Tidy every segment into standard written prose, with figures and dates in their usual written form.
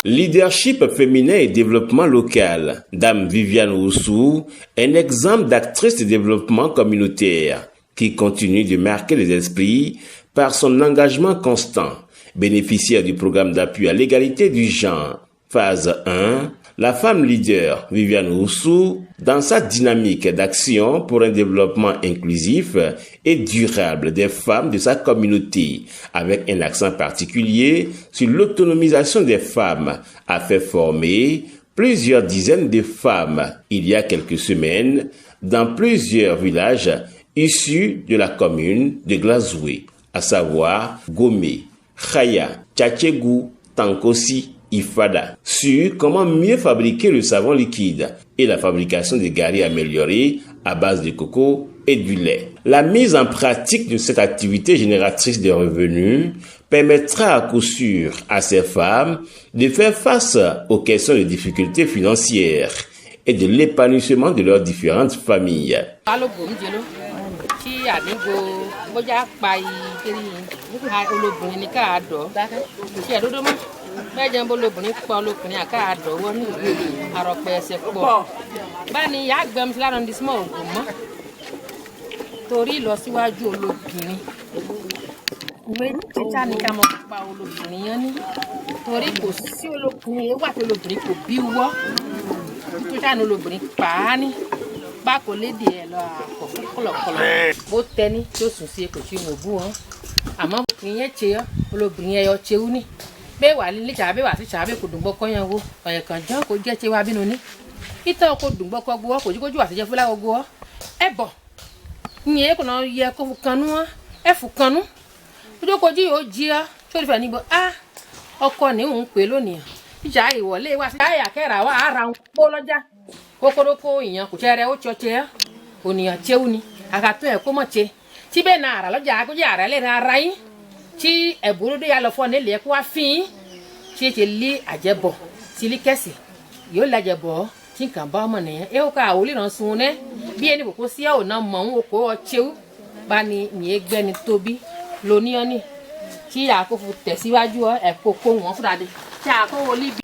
Leadership féminin et développement local. Dame Viviane Oussou, un exemple d'actrice de développement communautaire qui continue de marquer les esprits par son engagement constant. Bénéficiaire du programme d'appui à l'égalité du genre, phase 1, la femme leader Viviane Oussou, dans sa dynamique d'action pour un développement inclusif et durable des femmes de sa communauté, avec un accent particulier sur l'autonomisation des femmes, a fait former plusieurs dizaines de femmes il y a quelques semaines dans plusieurs villages issus de la commune de Glazoué, à savoir Gomé, Khaya, Tchatchegou, Tankosi, Ifada, sur comment mieux fabriquer le savon liquide et la fabrication des garis améliorés à base de coco et du lait. La mise en pratique de cette activité génératrice de revenus permettra à coup sûr à ces femmes de faire face aux questions de difficultés financières et de l'épanouissement de leurs différentes familles.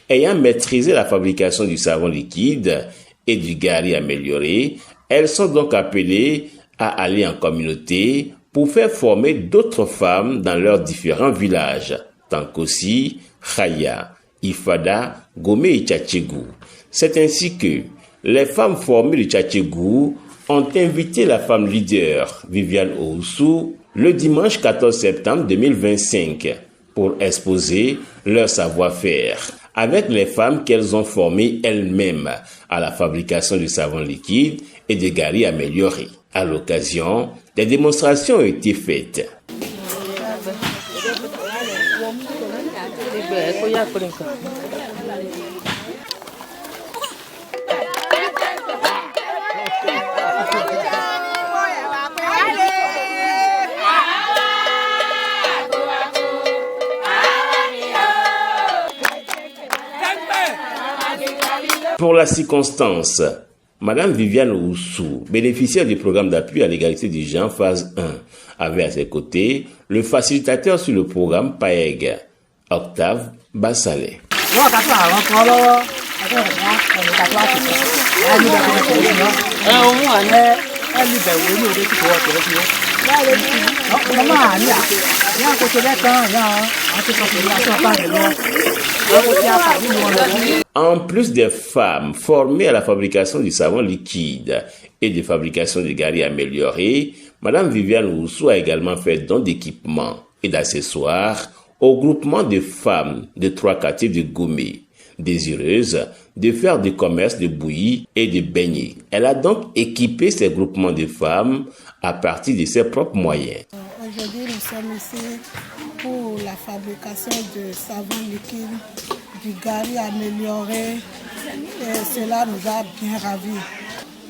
Ayant maîtrisé la fabrication du savon liquide et du gari amélioré, elles sont donc appelées à aller en communauté pour faire former d'autres femmes dans leurs différents villages, Tankosi, Khaya, Ifada, Gomé et Tchatchegou. C'est ainsi que les femmes formées de Tchatchegou ont invité la femme leader Viviane Oussou le dimanche 14 septembre 2025 pour exposer leur savoir-faire avec les femmes qu'elles ont formées elles-mêmes à la fabrication du savon liquide et des garis améliorés. À l'occasion, des démonstrations ont été faites. Pour la circonstance, Madame Viviane Oussou, bénéficiaire du programme d'appui à l'égalité du genre phase 1, avait à ses côtés le facilitateur sur le programme PAEG, Octave Bassalé. En plus des femmes formées à la fabrication du savon liquide et de fabrication de garis améliorés, Madame Viviane Oussou a également fait don d'équipements et d'accessoires au groupement de femmes de 3 quartiers de Gomé, désireuses de faire du commerce de bouillie et de beignets. Elle a donc équipé ces groupements de femmes à partir de ses propres moyens. Aujourd'hui, nous sommes ici pour la fabrication de savon liquide, du gari amélioré, et cela nous a bien ravis.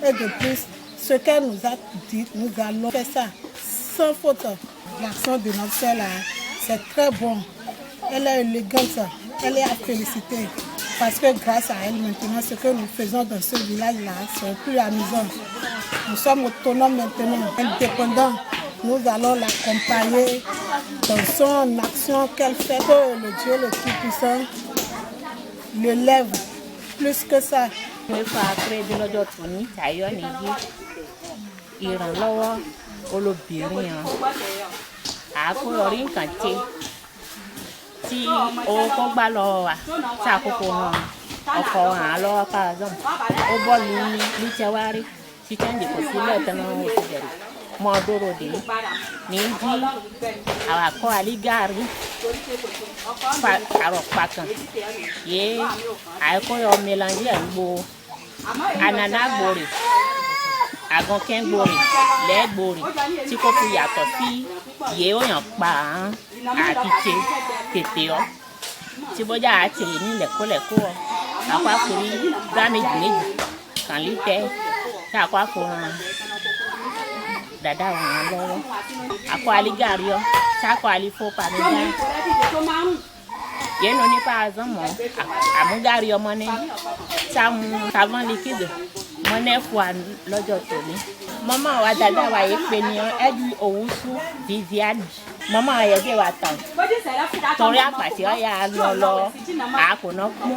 Et de plus, ce qu'elle nous a dit, nous allons faire ça sans faute. L'action de notre soeur là, c'est très bon. Elle est élégante, elle est à féliciter. Parce que grâce à elle, maintenant, ce que nous faisons dans ce village-là, c'est plus amusant. Nous sommes autonomes maintenant, indépendants. Nous allons l'accompagner dans son action qu'elle fait. Que le Dieu le Tout-Puissant le lève plus que ça. Tí ó kó gbá lọ wà tí àkókò hàn ọkọ̀ hàn lọ́wọ́ káàzọ́n ó bọ́ọ̀lù ní tẹwárí tí tẹ́ǹdì kò sílẹ̀ tẹ́nà oṣù bẹ̀rẹ̀ mọ́ dóró dé ní jí àwàkọ́ àlígàrí àrọ̀ pàkàn yé àìkóyọ̀ mélange ẹ̀ ń gbo ànànà gbòrè àgànkẹ́ gbòrè lẹ́gbòrè tí kò fi yàtọ̀ sí yé òyàn pa àti tètè ọ́ tí bọ́jà àti ní lẹ́kọ́lẹ́kọ́ ọ́ àpapọ̀rí gbá méjì kàn lí tẹ́ tí àpapọ̀ràn dàda òun lọ́wọ́ àkọ́ àlígàrí ọ́ tí àkọ́ àlífọ́ pàmìlá yẹnu nípa àzọ́mọ́ àmúgàrí ọmọ ní sàmú savon liquide mọ́ nẹ́fọ̀ lọ́jọ́ tòní. Mama wa dada wa ye pe ni edu Owusu Viviane. Mama wa ye se wa tan. Torí àpàtì o ya lọ a ko na ku.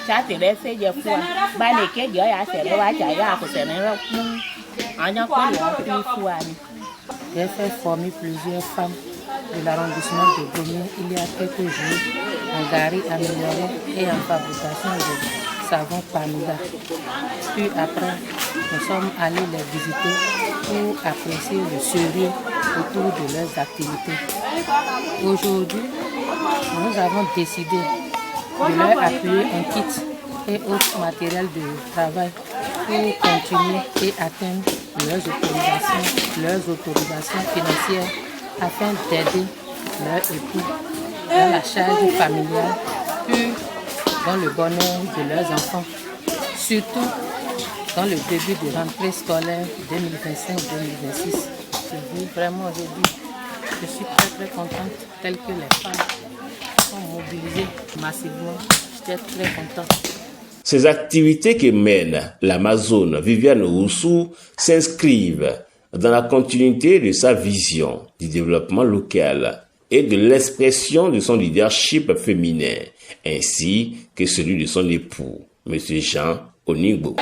Cha ti re se je fún wa. Ba le keji o ya se lo wa ja ya ko se ni ro ku. Ayan ko lo fi fún wa ni. J'ai fait former plusieurs femmes de l'arrondissement de Gomé il y a quelques jours en gari amélioré et en fabrication de savon Pamida. Puis après, nous sommes allés les visiter pour apprécier le sérieux autour de leurs activités. Aujourd'hui, nous avons décidé de leur appuyer un kit et autres matériels de travail pour continuer et atteindre leurs autorisations financières afin d'aider leurs époux dans la charge familiale puis dans le bonheur de leurs enfants, surtout dans le début de rentrée scolaire 2025-2026. Vraiment aujourd'hui, je suis très contente, telle que les femmes sont mobilisées massivement. J'étais très contente. Ces activités que mène l'Amazone Viviane Owusu s'inscrivent dans la continuité de sa vision du développement local et de l'expression de son leadership féminin, ainsi que celui de son époux, M. Jean Onigbo.